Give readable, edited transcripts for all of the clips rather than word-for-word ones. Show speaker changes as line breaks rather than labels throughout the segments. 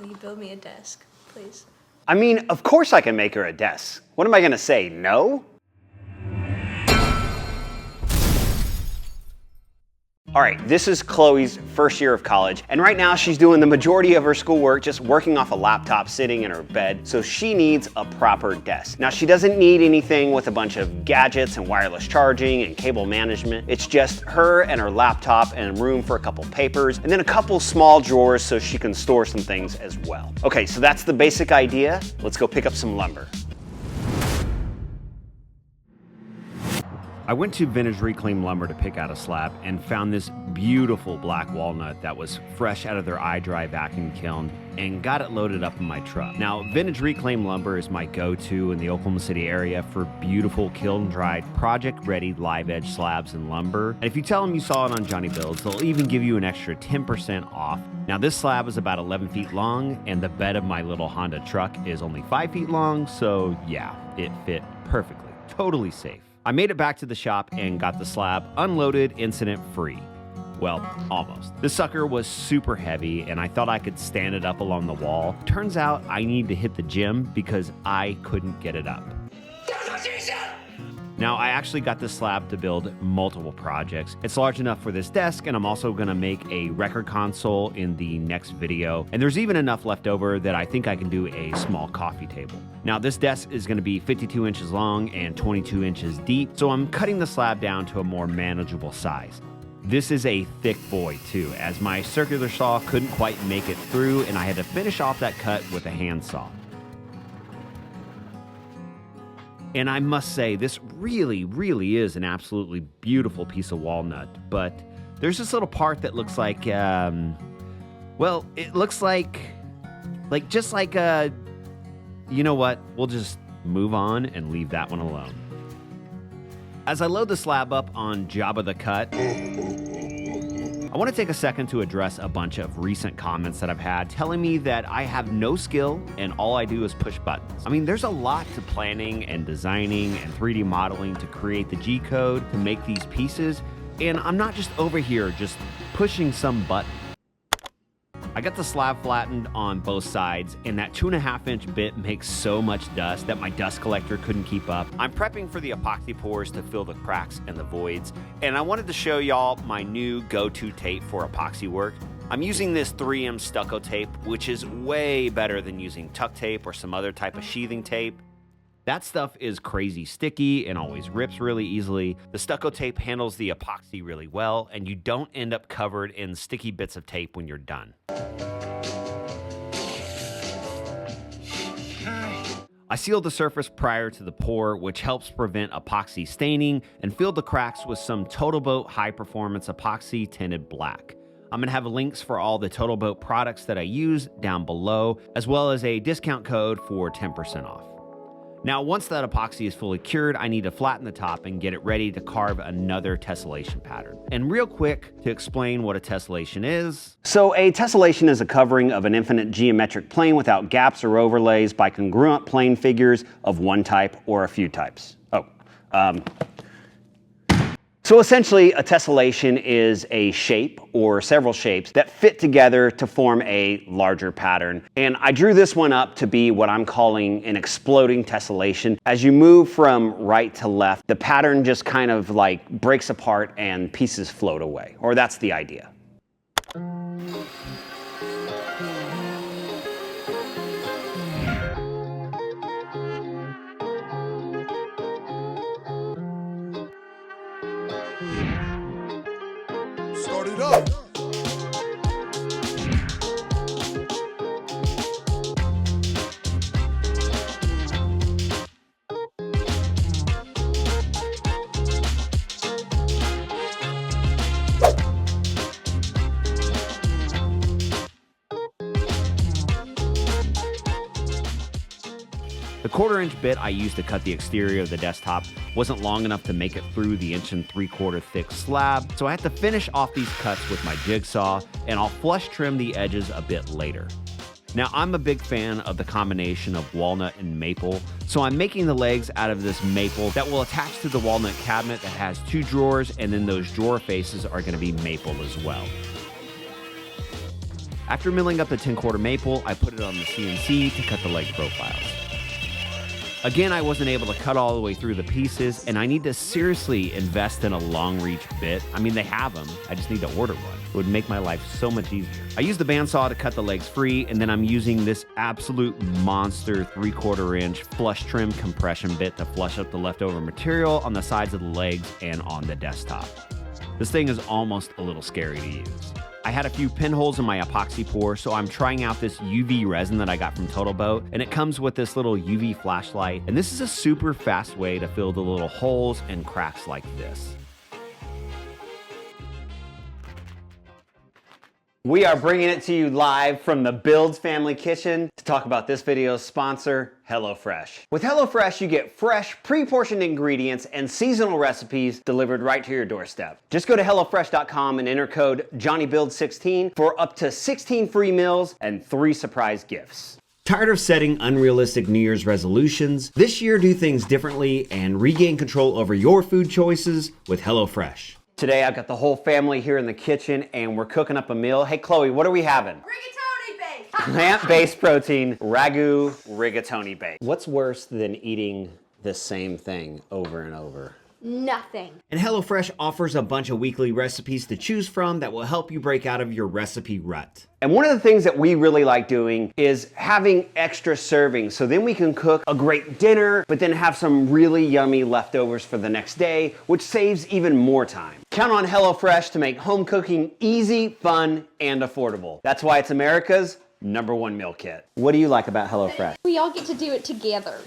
Will you build me a desk, please?
I mean, of course I can make her a desk. What am I gonna say, no? All right, this is Chloe's first year of college, and right now she's doing the majority of her schoolwork just working off a laptop sitting in her bed, so she needs a proper desk. Now, she doesn't need anything with a bunch of gadgets and wireless charging and cable management. It's just her and her laptop and room for a couple papers, and then a couple small drawers so she can store some things as well. Okay, so that's the basic idea. Let's go pick up some lumber. I went to Vintage Reclaimed Lumber to pick out a slab and found this beautiful black walnut that was fresh out of their iDry vacuum kiln and got it loaded up in my truck. Now, Vintage Reclaimed Lumber is my go-to in the Oklahoma City area for beautiful kiln-dried, project-ready live edge slabs and lumber. And if you tell them you saw it on Jonny Builds, they'll even give you an extra 10% off. Now, this slab is about 11 feet long, and the bed of my little Honda truck is only 5 feet long, so yeah, it fit perfectly. Totally safe. I made it back to the shop and got the slab unloaded incident-free. Well, almost. This sucker was super heavy and I thought I could stand it up along the wall. Turns out I need to hit the gym because I couldn't get it up. Now, I actually got this slab to build multiple projects. It's large enough for this desk, and I'm also gonna make a record console in the next video. And there's even enough left over that I think I can do a small coffee table. Now, this desk is gonna be 52 inches long and 22 inches deep, so I'm cutting the slab down to a more manageable size. This is a thick boy too, as my circular saw couldn't quite make it through, and I had to finish off that cut with a handsaw. And I must say, this really, really is an absolutely beautiful piece of walnut, but there's this little part that looks like, well, it looks like just like you know what, we'll just move on and leave that one alone. As I load the slab up on Jabba the Cut, I want to take a second to address a bunch of recent comments that I've had telling me that I have no skill and all I do is push buttons. I mean, there's a lot to planning and designing and 3D modeling to create the G code to make these pieces, and I'm not just over here just pushing some button. I got the slab flattened on both sides, and that 2.5-inch bit makes so much dust that my dust collector couldn't keep up. I'm prepping for the epoxy pours to fill the cracks and the voids, and I wanted to show y'all my new go-to tape for epoxy work. I'm using this 3M stucco tape, which is way better than using tuck tape or some other type of sheathing tape. That stuff is crazy sticky and always rips really easily. The stucco tape handles the epoxy really well, and you don't end up covered in sticky bits of tape when you're done. I sealed the surface prior to the pour, which helps prevent epoxy staining, and filled the cracks with some Total Boat high performance epoxy tinted black. I'm gonna have links for all the Total Boat products that I use down below, as well as a discount code for 10% off. Now, once that epoxy is fully cured, I need to flatten the top and get it ready to carve another tessellation pattern. And real quick, to explain what a tessellation is. So a tessellation is a covering of an infinite geometric plane without gaps or overlays by congruent plane figures of one type or a few types. So essentially, a tessellation is a shape or several shapes that fit together to form a larger pattern. And I drew this one up to be what I'm calling an exploding tessellation. As you move from right to left, the pattern just kind of like breaks apart and pieces float away, or that's the idea.
Start it up.
The 1/4-inch bit I used to cut the exterior of the desktop wasn't long enough to make it through the 1 3/4 thick slab, so I had to finish off these cuts with my jigsaw, and I'll flush trim the edges a bit later. Now, I'm a big fan of the combination of walnut and maple, so I'm making the legs out of this maple that will attach to the walnut cabinet that has 2 drawers, and then those drawer faces are going to be maple as well. After milling up the 10-quarter maple, I put it on the CNC to cut the leg profiles. Again, I wasn't able to cut all the way through the pieces, and I need to seriously invest in a long reach bit. I mean, they have them, I just need to order one. It would make my life so much easier. I used the bandsaw to cut the legs free, and then I'm using this absolute monster 3/4 inch flush trim compression bit to flush up the leftover material on the sides of the legs and on the desktop. This thing is almost a little scary to use. I had a few pinholes in my epoxy pour, so I'm trying out this UV resin that I got from Total Boat, and it comes with this little UV flashlight, and this is a super fast way to fill the little holes and cracks like this. We are bringing it to you live from the Builds Family Kitchen to talk about this video's sponsor, HelloFresh. With HelloFresh, you get fresh, pre-portioned ingredients and seasonal recipes delivered right to your doorstep. Just go to HelloFresh.com and enter code JohnnyBuild16 for up to 16 free meals and 3 surprise gifts. Tired of setting unrealistic New Year's resolutions? This year, do things differently and regain control over your food choices with HelloFresh. Today, I've got the whole family here in the kitchen and we're cooking up a meal. Hey, Chloe, what are we having?
Rigatoni bake!
Plant-based protein, ragu rigatoni bake. What's worse than eating the same thing over and over?
Nothing.
And HelloFresh offers a bunch of weekly recipes to choose from that will help you break out of your recipe rut. And one of the things that we really like doing is having extra servings, so then we can cook a great dinner, but then have some really yummy leftovers for the next day, which saves even more time. Count on HelloFresh to make home cooking easy, fun, and affordable. That's why it's America's #1 meal kit. What do you like about HelloFresh?
We all get to do it together.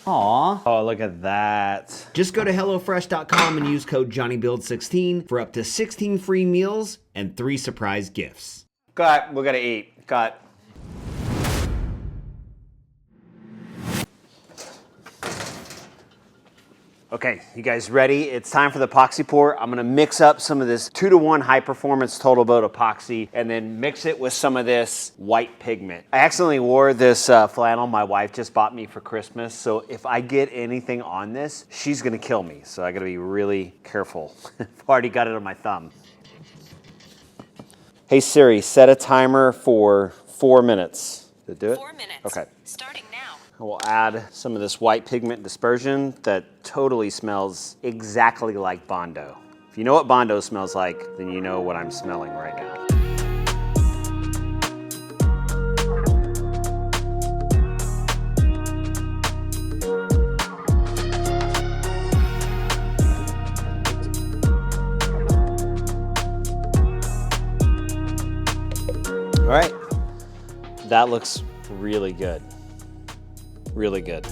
Aww. Oh, look at that. Just go to HelloFresh.com and use code JohnnyBuild16 for up to 16 free meals and 3 surprise gifts. Got, we gotta eat. Got. Okay, you guys ready? It's time for the epoxy pour. I'm gonna mix up some of this 2-to-1 high performance Total Boat epoxy and then mix it with some of this white pigment. I accidentally wore this flannel my wife just bought me for Christmas, so if I get anything on this, she's gonna kill me. So I gotta be really careful. I've already got it on my thumb. Hey Siri, set a timer for 4 minutes. Did it do it?
4 minutes.
Okay.
Starting now.
We'll add some of this white pigment dispersion that totally smells exactly like Bondo. If you know what Bondo smells like, then you know what I'm smelling right now. All right, that looks really good. Really good.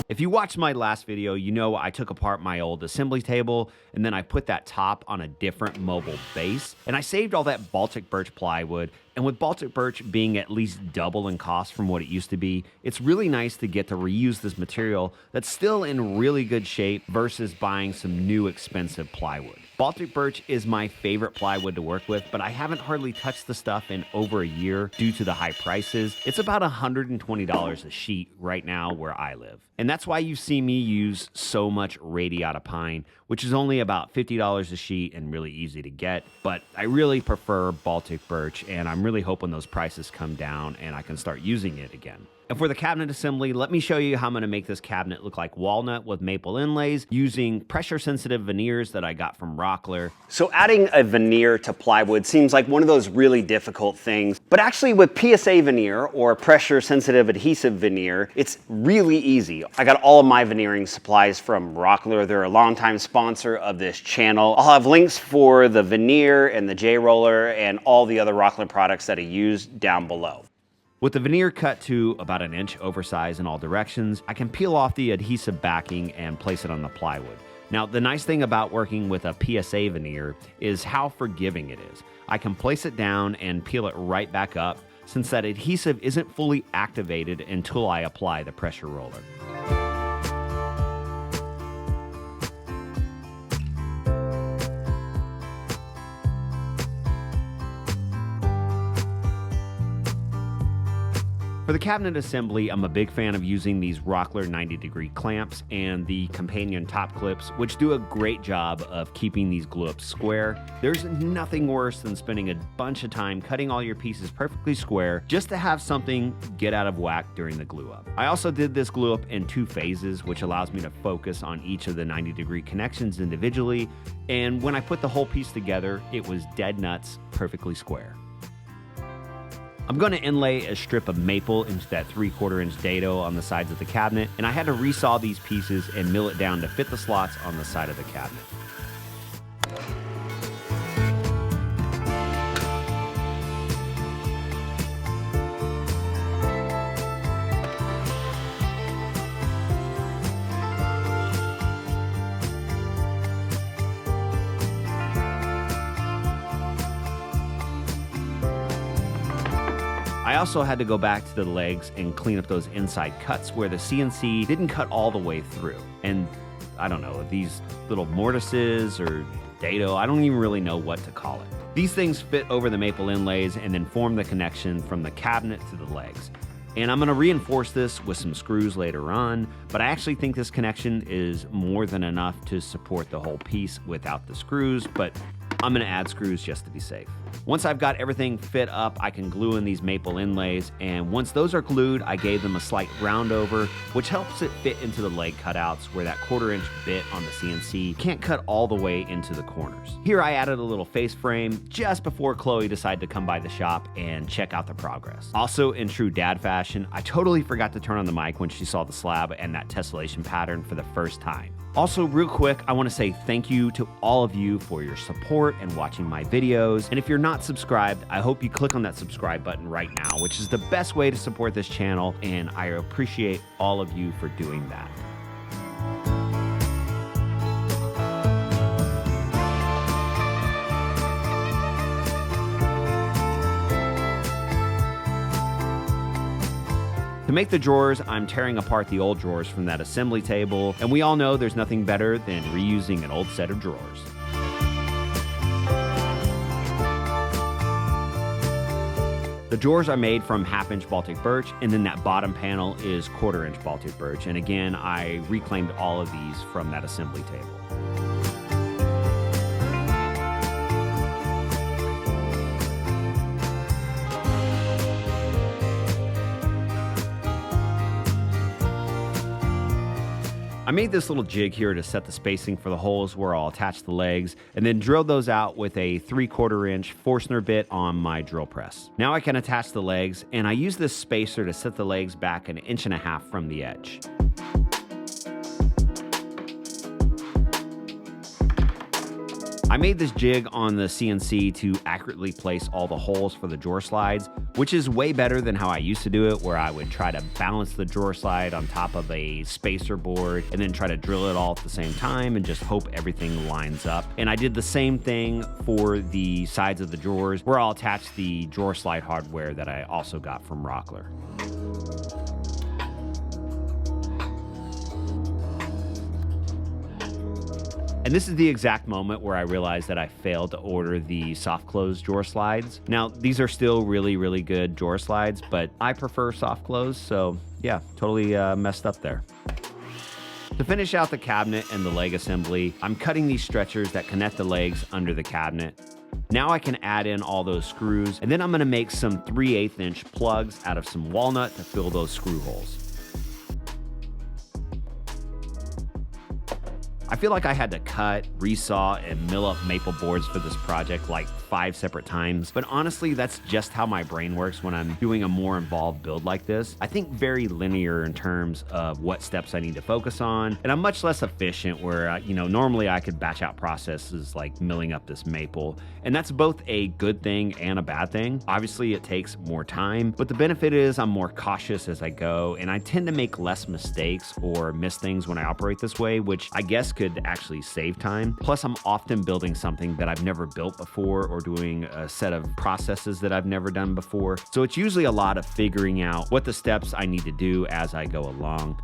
If you watched my last video, you know I took apart my old assembly table and then I put that top on a different mobile base. And I saved all that Baltic birch plywood. And with Baltic birch being at least double in cost from what it used to be, it's really nice to get to reuse this material that's still in really good shape versus buying some new expensive plywood. Baltic birch is my favorite plywood to work with, but I haven't hardly touched the stuff in over a year due to the high prices. It's about $120 a sheet right now where I live. And that's why you see me use so much radiata pine, which is only about $50 a sheet and really easy to get. But I really prefer Baltic birch, and I'm really hoping those prices come down and I can start using it again. And for the cabinet assembly, let me show you how I'm going to make this cabinet look like walnut with maple inlays using pressure-sensitive veneers that I got from Rockler. So adding a veneer to plywood seems like one of those really difficult things, but actually with PSA veneer or pressure-sensitive adhesive veneer, it's really easy. I got all of my veneering supplies from Rockler. They're a longtime sponsor of this channel. I'll have links for the veneer and the J-roller and all the other Rockler products that I use down below. With the veneer cut to about 1 inch oversized in all directions, I can peel off the adhesive backing and place it on the plywood. Now, the nice thing about working with a PSA veneer is how forgiving it is. I can place it down and peel it right back up since that adhesive isn't fully activated until I apply the pressure roller. For the the cabinet assembly, I'm a big fan of using these Rockler 90-degree clamps and the companion top clips, which do a great job of keeping these glue-ups square. There's nothing worse than spending a bunch of time cutting all your pieces perfectly square just to have something get out of whack during the glue-up. I also did this glue-up in 2 phases, which allows me to focus on each of the 90-degree connections individually, and when I put the whole piece together, it was dead nuts, perfectly square. I'm going to inlay a strip of maple into that 3/4 inch dado on the sides of the cabinet, and I had to resaw these pieces and mill it down to fit the slots on the side of the cabinet. I also had to go back to the legs and clean up those inside cuts where the CNC didn't cut all the way through. And I don't know, these little mortises or dado, I don't even really know what to call it. These things fit over the maple inlays and then form the connection from the cabinet to the legs. And I'm going to reinforce this with some screws later on, but I actually think this connection is more than enough to support the whole piece without the screws, but I'm going to add screws just to be safe. Once I've got everything fit up, I can glue in these maple inlays, and once those are glued, I gave them a slight round over, which helps it fit into the leg cutouts where that 1/4 inch bit on the CNC can't cut all the way into the corners. Here I added a little face frame just before Chloe decided to come by the shop and check out the progress. Also, in true dad fashion, I totally forgot to turn on the mic when she saw the slab and that tessellation pattern for the first time. Also, real quick, I want to say thank you to all of you for your support and watching my videos. And if you're not subscribed, I hope you click on that subscribe button right now, which is the best way to support this channel, and I appreciate all of you for doing that. To make the drawers, I'm tearing apart the old drawers from that assembly table, and we all know there's nothing better than reusing an old set of drawers. The drawers are made from 1/2 inch Baltic birch, and then that bottom panel is 1/4 inch Baltic birch. And again, I reclaimed all of these from that assembly table. I made this little jig here to set the spacing for the holes where I'll attach the legs, and then drilled those out with a 3/4 inch Forstner bit on my drill press. Now I can attach the legs, and I use this spacer to set the legs back 1.5 inches from the edge. I made this jig on the CNC to accurately place all the holes for the drawer slides, which is way better than how I used to do it, where I would try to balance the drawer slide on top of a spacer board and then try to drill it all at the same time and just hope everything lines up. And I did the same thing for the sides of the drawers, where I'll attach the drawer slide hardware that I also got from Rockler. And this is the exact moment where I realized that I failed to order the soft close drawer slides. Now, these are still really, really good drawer slides, but I prefer soft close, so yeah, totally messed up there. To finish out the cabinet and the leg assembly, I'm cutting these stretchers that connect the legs under the cabinet. Now I can add in all those screws, and then I'm gonna make some 3/8 inch plugs out of some walnut to fill those screw holes. I feel like I had to cut, resaw, and mill up maple boards for this project like 5 separate times, but honestly, that's just how my brain works when I'm doing a more involved build like this. I think very linear in terms of what steps I need to focus on, and I'm much less efficient where, normally I could batch out processes like milling up this maple, and that's both a good thing and a bad thing. Obviously, it takes more time, but the benefit is I'm more cautious as I go, and I tend to make less mistakes or miss things when I operate this way, which I guess could actually save time. Plus, I'm often building something that I've never built before or doing a set of processes that I've never done before. So it's usually a lot of figuring out what the steps I need to do as I go along.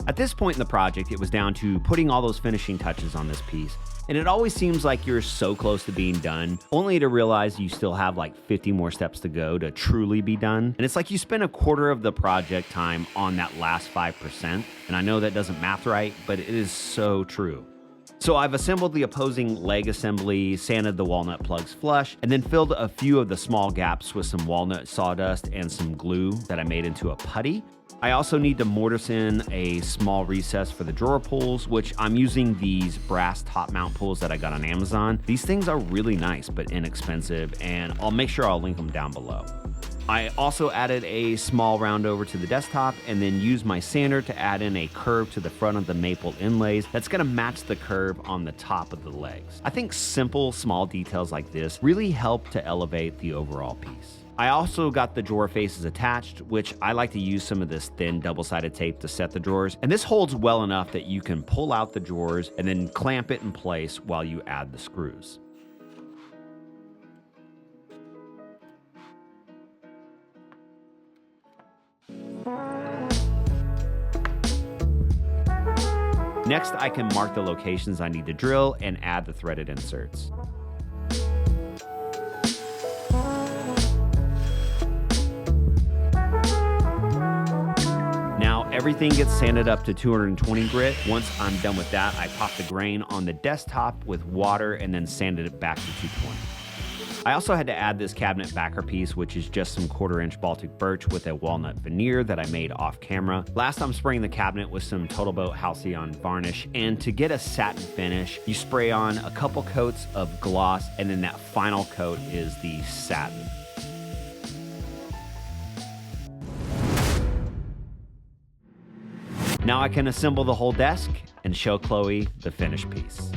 At this point in the project, it was down to putting all those finishing touches on this piece, And it always seems like you're so close to being done, only to realize you still have like 50 more steps to go to truly be done. And it's like you spend a quarter of the project time on that last 5%. And I know that doesn't math right, but it is so true. So I've assembled the opposing leg assembly, sanded the walnut plugs flush, and then filled a few of the small gaps with some walnut sawdust and some glue that I made into a putty. I also need to mortise in a small recess for the drawer pulls, which I'm using these brass top mount pulls that I got on Amazon. These things are really nice but inexpensive, and I'll make sure I'll link them down below. I also added a small round over to the desktop and then used my sander to add in a curve to the front of the maple inlays that's gonna match the curve on the top of the legs. I think simple, small details like this really help to elevate the overall piece. I also got the drawer faces attached, which I like to use some of this thin double-sided tape to set the drawers. And this holds well enough that you can pull out the drawers and then clamp it in place while you add the screws. Next, I can mark the locations I need to drill and add the threaded inserts. Now, everything gets sanded up to 220 grit. Once I'm done with that, I pop the grain on the desktop with water and then sanded it back to 220. I also had to add this cabinet backer piece, which is just some 1/4-inch Baltic birch with a walnut veneer that I made off camera. Last, I'm spraying the cabinet with some Total Boat Halcyon varnish, and to get a satin finish, you spray on a couple coats of gloss, and then that final coat is the satin. Now I can assemble the whole desk and show Chloe the finished piece.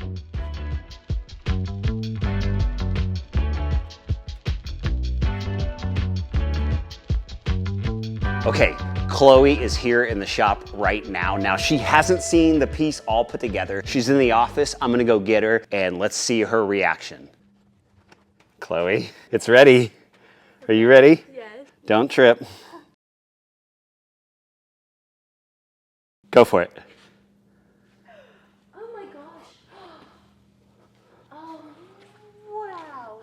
Okay, Chloe is here in the shop right now. Now, she hasn't seen the piece all put together. She's in the office. I'm gonna go get her and let's see her reaction. Chloe, it's ready. Are you ready?
Yes.
Don't trip. Go for it.
Oh my gosh. Oh, wow.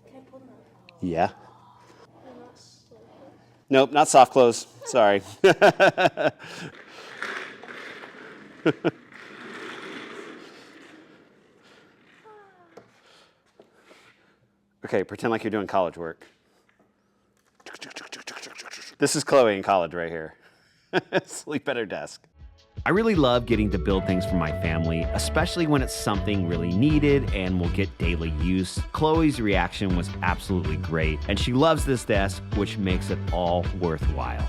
Can I pull them out?
Yeah.
They're not so good.
Nope, not soft close. Sorry. Okay, pretend like you're doing college work. This is Chloe in college right here. Sleep at her desk.
I really love getting to build things for my family, especially when it's something really needed and will get daily use. Chloe's reaction was absolutely great, and she loves this desk, which makes it all worthwhile.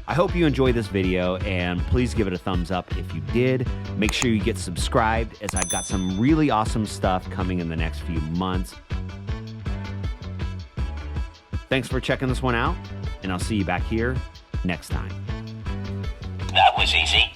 I hope you enjoyed this video, and please give it a thumbs up if you did. Make sure you get subscribed, as I've got some really awesome stuff coming in the next few months. Thanks for checking this one out, and I'll see you back here next time.
That was easy.